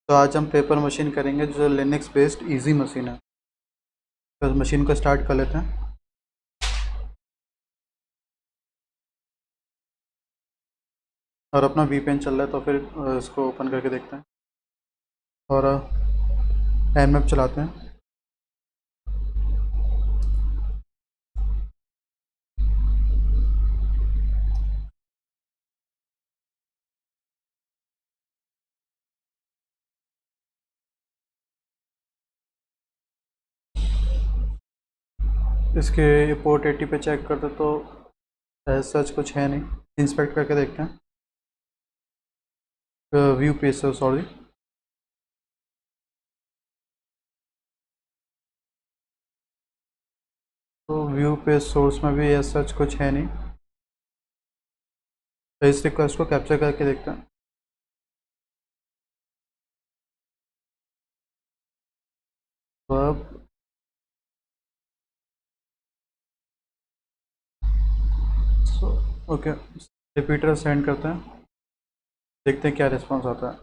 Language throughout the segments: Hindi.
तो आज हम पेपर मशीन करेंगे जो लिनक्स बेस्ड इजी मशीन है। तो इस मशीन को स्टार्ट कर लेते हैं और अपना वीपीएन चल रहा है तो फिर इसको ओपन करके देखते हैं और nmap चलाते हैं। इसके पोर्ट 80 पे चेक करते तो सच कुछ है नहीं। इंस्पेक्ट करके देखते हैं। व्यू पेज से सॉरी। तो व्यू पेज सोर्स में भी सच कुछ है नहीं। तो इस रिक्वेस्ट को कैप्चर करके देखते हैं। तो अब ओके, रिपीटर सेंड करते हैं, देखते हैं क्या रिस्पॉन्स आता है।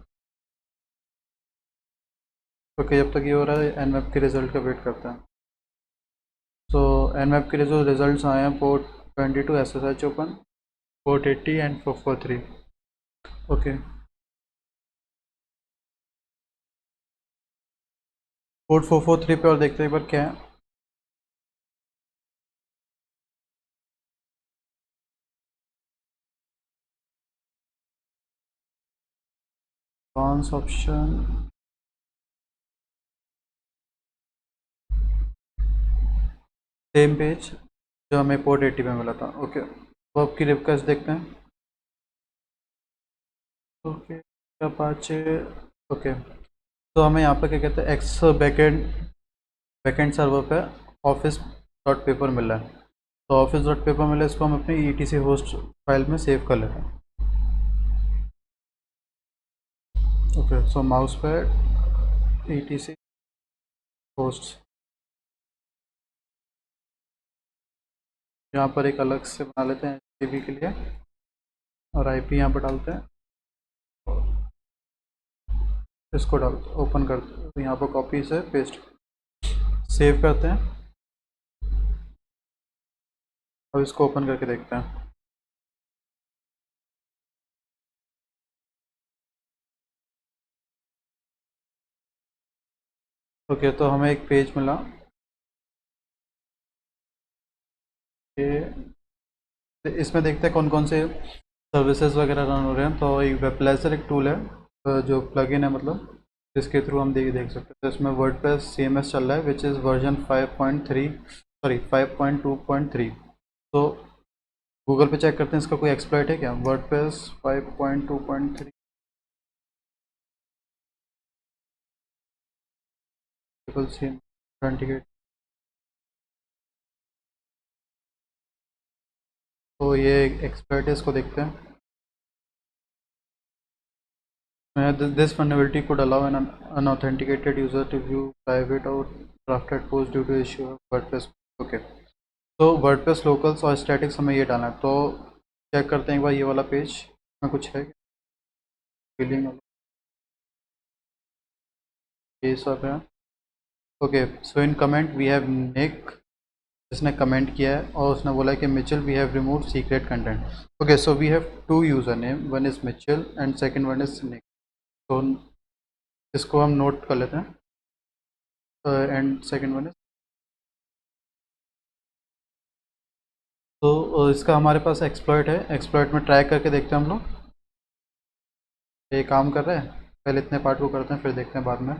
ओके, जब तक ये हो रहा है nmap के रिजल्ट का वेट करते हैं। तो nmap के जो रिजल्ट्स आए हैं, port 22 SSH open, port 80 and 443। Okay, port 443 पे और देखते हैं एक बार क्या है। कौन सा ऑप्शन? सेम पेज जो हमें पोर्ट 80 पे मिला था। ओके, तो आपकी रिक्वेस्ट देखते हैं। Okay, Apache. ओके, तो हमें यहाँ पर क्या कहते हैं, एक्स बैकेंड सर्वर पे ऑफिस डॉट पेपर मिला है। तो ऑफिस डॉट पेपर मिला है, इसको हम अपनी ETC होस्ट फाइल में सेव कर लेते हैं। ओके, सो माउस पे ETC होस्ट, यहाँ पर एक अलग से बना लेते हैं HTTP के लिए और IP यहाँ पर डालते हैं। इसको डालते ओपन करते हैं, यहाँ पर कॉपी से पेस्ट सेव करते हैं और इसको ओपन करके देखते हैं। ओके, तो हमें एक पेज मिला कि इसमें देखते हैं कौन कौन से सर्विसेज वगैरह रन हो रहे हैं। तो एक वेबप्लेजर एक टूल है, जो प्लगइन है मतलब, जिसके थ्रू हम देख सकते हैं। तो इसमें वर्डप्रेस CMS चल रहा है विच इज़ वर्जन 5.3, सॉरी 5.2.3। तो गूगल पे चेक करते हैं इसका कोई एक्सप्लॉइट है क्या, वर्डप्रेस 5.2.3 ऑथेंटिकेट। तो ये एक्सप्लॉइट है, इसको देखते हैं। This vulnerability could allow an unauthenticated user to view private or drafted posts due to issue of WordPress. Okay, तो WordPress locals और स्टैटिक्स हमें ये डालना है। तो चेक करते हैं एक बार ये वाला पेज में कुछ है, फिलिंग ये सब है। Okay, so in comment we have Nick, जिसने कमेंट किया है और उसने बोला है कि Michelle we have remove secret content. Okay, so we have two user name, one is Michelle and second one is Nick. तो इसको हम नोट कर लेते हैं, एंड सेकंड वन इज। तो इसका हमारे पास एक्सप्लॉइट है, एक्सप्लॉइट में ट्राई करके देखते हैं हम लोग ये काम कर रहा है। पहले इतने पार्ट को करते हैं फिर देखते हैं बाद में।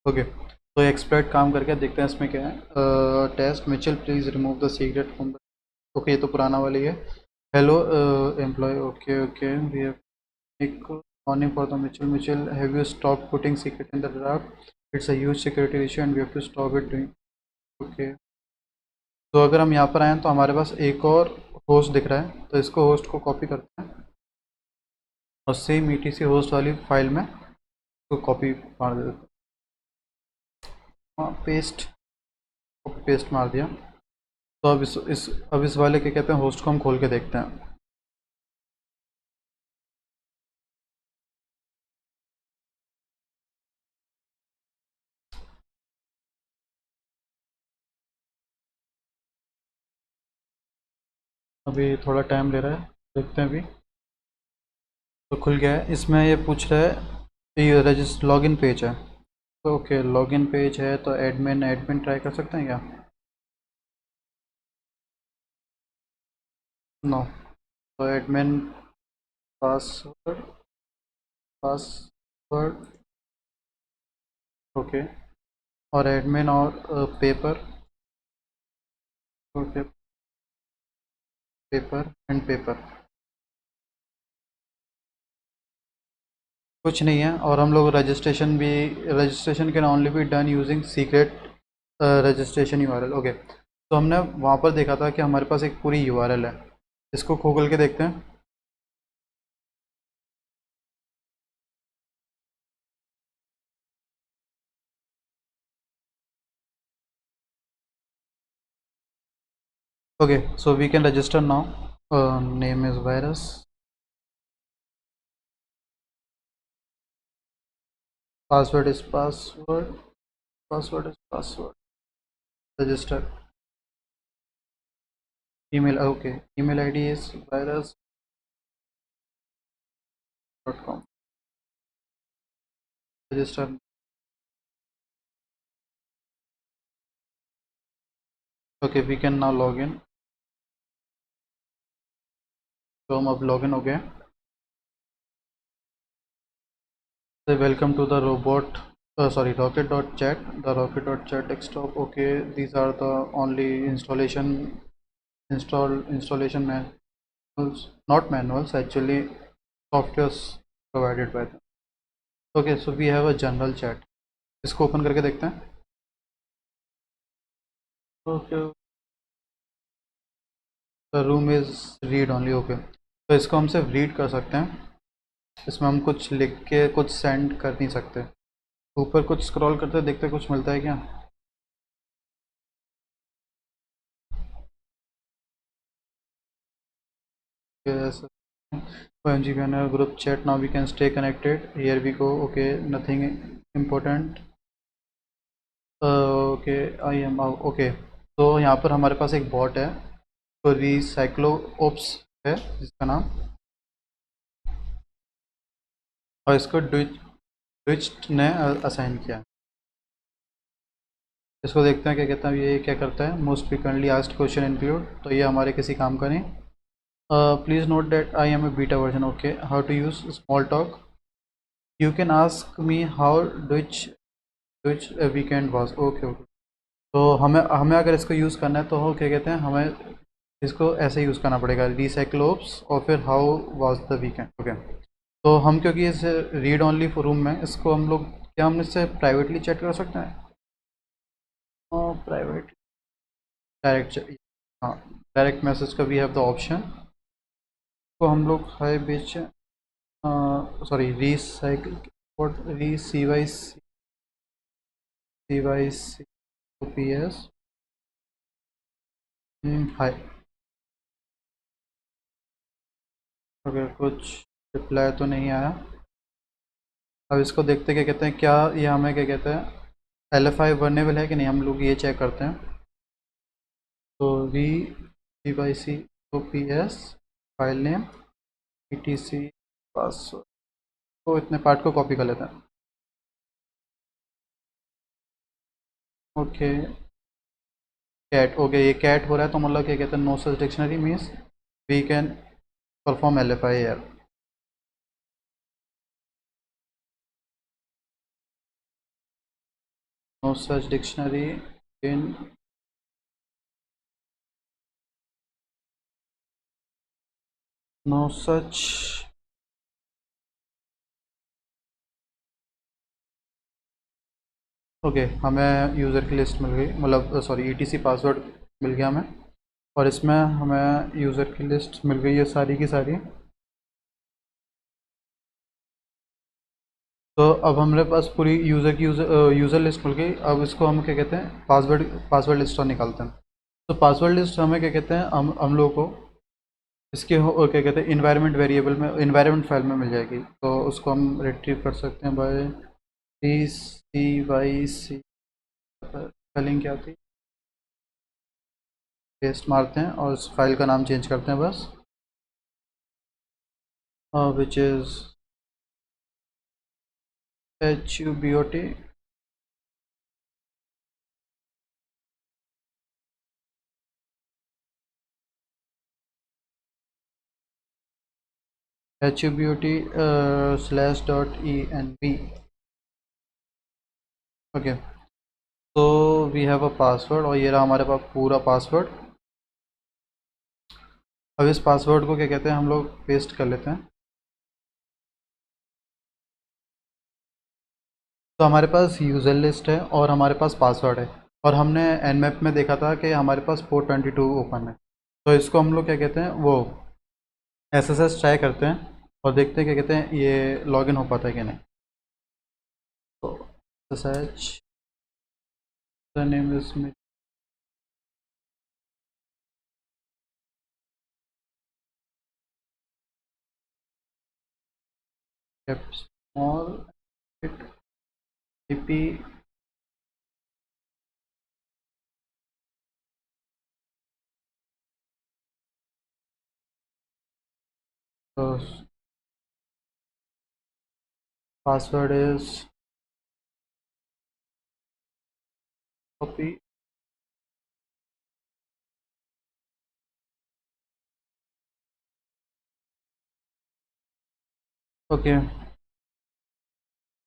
ओके, तो एक्सप्लॉइट काम करके देखते हैं इसमें क्या है। Test Michelle please remove the secret from the. Okay, ये तो पुराना वाली है। Hello employee, okay okay, we have एक warning for the Michelle, Michelle have you stop putting secret in the draft, it's a huge security issue and we have to stop it doing. Okay, तो अगर हम यहाँ पर आए तो हमारे पास एक और होस्ट दिख रहा है, तो इसको होस्ट को कॉपी करते हैं और सेम ETC होस्ट वाली फाइल में इसको कॉपी मार देते हैं। हाँ, पेस्ट। कॉपी पेस्ट मार दिया। तो अब इस वाले क्या कहते हैं, होस्ट को हम खोल के देखते हैं। अभी थोड़ा टाइम ले रहा है, देखते हैं अभी। तो खुल गया है, इसमें ये पूछ रहा है ये रजिस्टर लॉगिन पेज है। तो ओके, लॉगिन पेज है तो एडमिन एडमिन ट्राई कर सकते हैं क्या? नो। तो एडमिन पासवर्ड पासवर्ड ओके। और एडमिन और paper okay, paper and paper कुछ नहीं है। और हम लोग registration can only be done using secret registration URL. Okay, तो हमने वहाँ पर देखा था कि हमारे पास एक पूरी यूआरएल है, इसको खोल के देखते हैं। Okay, so we can register now. Name is virus, password is password register. Email okay, email ID is virus.com register. Okay, we can now log in. तो हम अब लॉग इन हो गए। Welcome to the robot sorry, rocket.chat, the rocket.chat desktop. Okay, these are the only installation manuals, not manuals actually, softwares provided by them. Okay, so we have a general chat, इसको ओपन करके देखते हैं। Okay, the room is read only. Okay, तो इसको हम सिर्फ रीड कर सकते हैं, इसमें हम कुछ लिख के कुछ सेंड कर नहीं सकते। ऊपर कुछ स्क्रॉल करते देखते कुछ मिलता है क्या? Yes. OMG banner group chat. Now we can stay connected. Here we go. Okay, nothing important. Okay, I am out. Okay, तो यहाँ पर हमारे पास एक बॉट है, तो रिसाइक्लो ओप्स है जिसका नाम, और इसको ट्विच ने असाइन किया। इसको देखते हैं क्या कहता है, ये क्या करता है। Most frequently asked question include, तो ये हमारे किसी काम का नहीं। Please note that I am a beta version. Okay, how to use small talk, you can ask me how dutch weekend was. Okay okay, तो हमें हमें अगर इसको यूज़ करना है तो हो क्या कहते हैं, हमें इसको ऐसे यूज़ करना पड़ेगा, रिसाइक्लोप्स और फिर how was the weekend. Okay, तो हम क्योंकि इस रीड ओनली रूम में इसको हम लोग, क्या हम इससे प्राइवेटली चैट कर सकते हैं? प्राइवेट डायरेक्ट, हाँ, डायरेक्ट मैसेज का वी हैव द ऑप्शन। तो हम लोग hi bash sorry recycle what re C Y C P S hi. अगर कुछ रिप्लाई तो नहीं आया। अब इसको देखते क्या कहते हैं, क्या ये हमें क्या कहते हैं, एल एफ आई वर्नेबल है कि नहीं, हम लोग ये चेक करते हैं। तो we see by C O P S file name E T C password, तो इतने पार्ट को कॉपी कर लेते हैं। Okay, cat. ओके, ये कैट हो रहा है तो मतलब क्या कहते हैं, no such dictionary means we can perform L F I er. No such dictionary in no such. Okay, हमें यूज़र की लिस्ट मिल गई, मतलब सॉरी ईटीसी पासवर्ड मिल गया हमें, और इसमें हमें यूज़र की लिस्ट मिल गई है सारी की सारी। तो अब हमारे पास पूरी यूज़र की यूज़र लिस्ट खुल गई। अब इसको हम क्या कहते हैं, पासवर्ड लिस्ट निकालते हैं। तो पासवर्ड लिस्ट हमें क्या कहते हैं, हम लोगों को इसके क्या कहते हैं, इन्वायरमेंट वेरिएबल में, इन्वायरमेंट फाइल में मिल जाएगी। तो उसको हम रिट्रीव कर सकते हैं by D C Y C, spelling क्या थी, पेस्ट मारते हैं और उस फाइल का नाम चेंज करते हैं बस, which is HUBOT HUBOT /.env। Okay, तो वी हैव अ पासवर्ड और ये रहा हमारे पास पूरा पासवर्ड। अब इस पासवर्ड को क्या कहते हैं, हम लोग पेस्ट कर लेते हैं। तो हमारे पास यूज़र लिस्ट है और हमारे पास पासवर्ड है, और हमने nmap में देखा था कि हमारे पास 422 ओपन है। तो इसको हम लोग क्या कहते हैं, वो SSH ट्राई करते हैं और देखते हैं क्या कहते हैं ये लॉगिन हो पाता है कि नहीं। तो SSH name is small IP password is copy। Okay,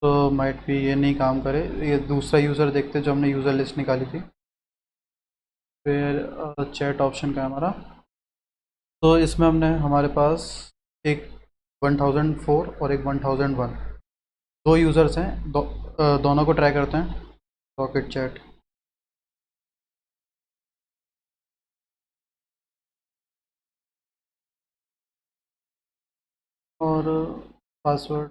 तो माइट भी ये नहीं काम करे। ये दूसरा यूज़र देखते हैं जो हमने यूज़र लिस्ट निकाली थी। फिर चैट ऑप्शन का है हमारा। तो इसमें हमने हमारे पास एक 1004 और एक 1001, दो यूज़र्स हैं। दोनों को ट्राई करते हैं। रॉकेट चैट और पासवर्ड,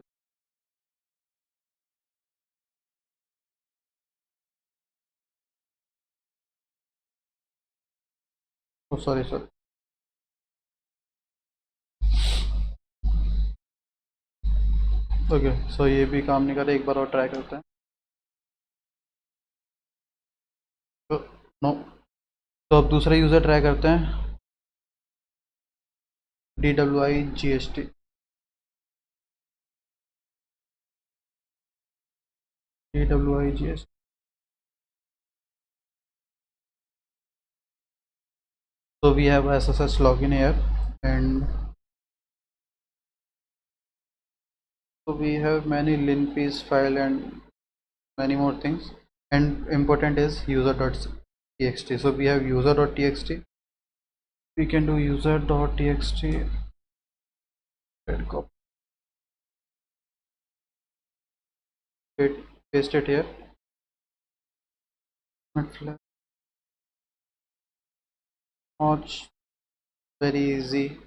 ओ सॉरी सॉरी। ओके, सो ये भी काम नहीं कर रहा, एक बार और ट्राई करते हैं। तो नो, तो अब दूसरा यूज़र ट्राई करते हैं। DWIGST, DWIGST। So we have SSH login here, and so we have many linpiece file and many more things, and important is user.txt. So we have user.txt. We can do user.txt and copy it, paste it here. Much very easy.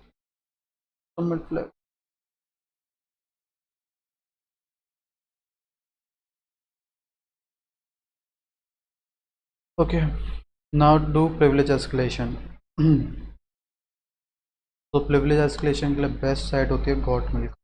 Okay, now do privilege escalation। तो privilege escalation के लिए बेस्ट साइट होती है गॉट मिल्क।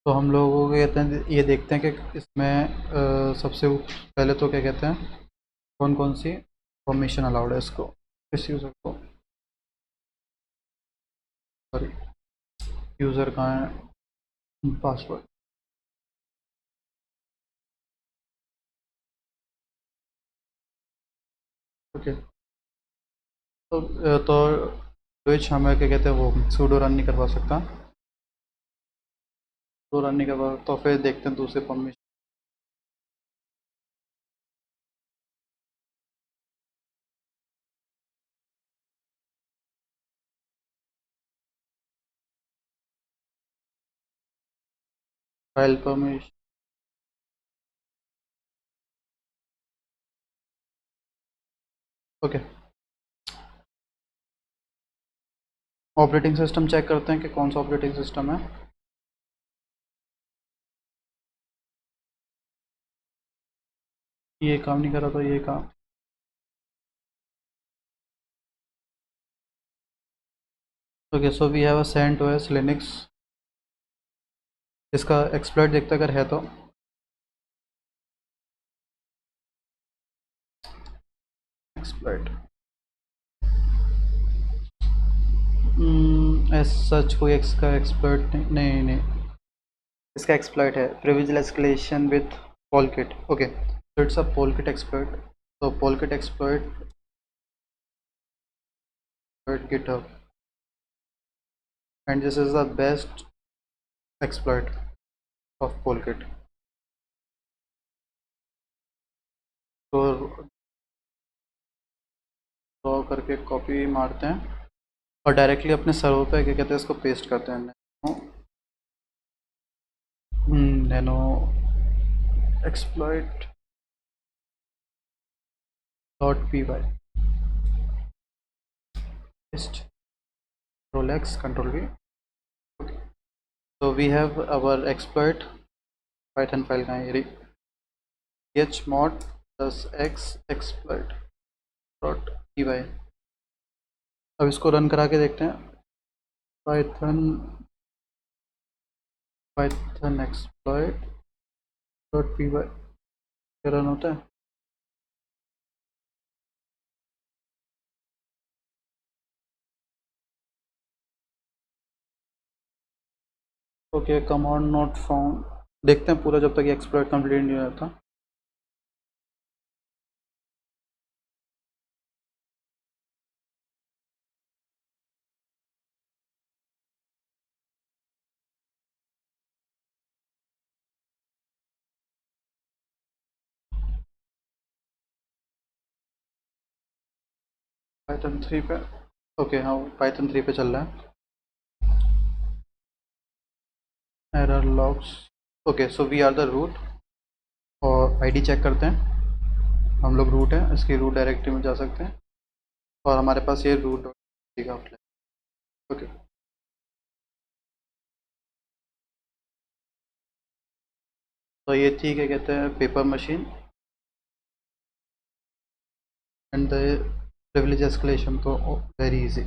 तो हम लोगों को कहते हैं, ये देखते हैं कि इसमें सबसे पहले तो क्या कहते हैं, कौन कौन सी परमिशन अलाउड है इसको, इस यूज़र को। सॉरी, यूज़र कहाँ है, पासवर्ड। ओके, तो स्विच हमें क्या कहते हैं, वो सूडो रन नहीं करवा सकता। सूडो रन नहीं करवा, तो फिर देखते हैं दूसरे permission. File permission, okay. Operating system check करते हैं कि कौन सा ऑपरेटिंग सिस्टम है। ये काम नहीं कर रहा, तो ये काम। Okay, so we have a CentOS Linux. इसका एक्सप्लॉइट देखते अगर है तो। एक्सप्लॉइट एज सच कोई इसका एक्सप्लॉइट नहीं, नहीं नहीं। इसका एक्सप्लॉइट है privilege escalation with Polkit. Okay, so it's a polkit exploit. So polkit exploit GitHub, and this is the best exploit of polkit. तो ड्रॉ करके कॉपी मारते हैं और डायरेक्टली अपने सर्वर पे क्या कहते हैं इसको पेस्ट करते हैं। Nano exploit .py paste, Rolex Control V. So we have our exploit Python file का है chmod plus x exploit .py। अब इसको रन करा के देखते हैं। Python Python exploit .py run होता है। Okay, command not found. देखते हैं पूरा जब तक ये एक्सप्लॉइट कंप्लीट नहीं रहता। पाइथन 3 पे। ओके, हाँ पाइथन 3 पे चल रहा है। Error logs. Okay, so we are the root, और आईडी चेक करते हैं। हम लोग रूट हैं, इसकी रूट डायरेक्टरी में जा सकते हैं और हमारे पास ये रूट का ओके। तो ये थी क्या कहते हैं paper machine and the privilege escalation, तो वेरी इजी।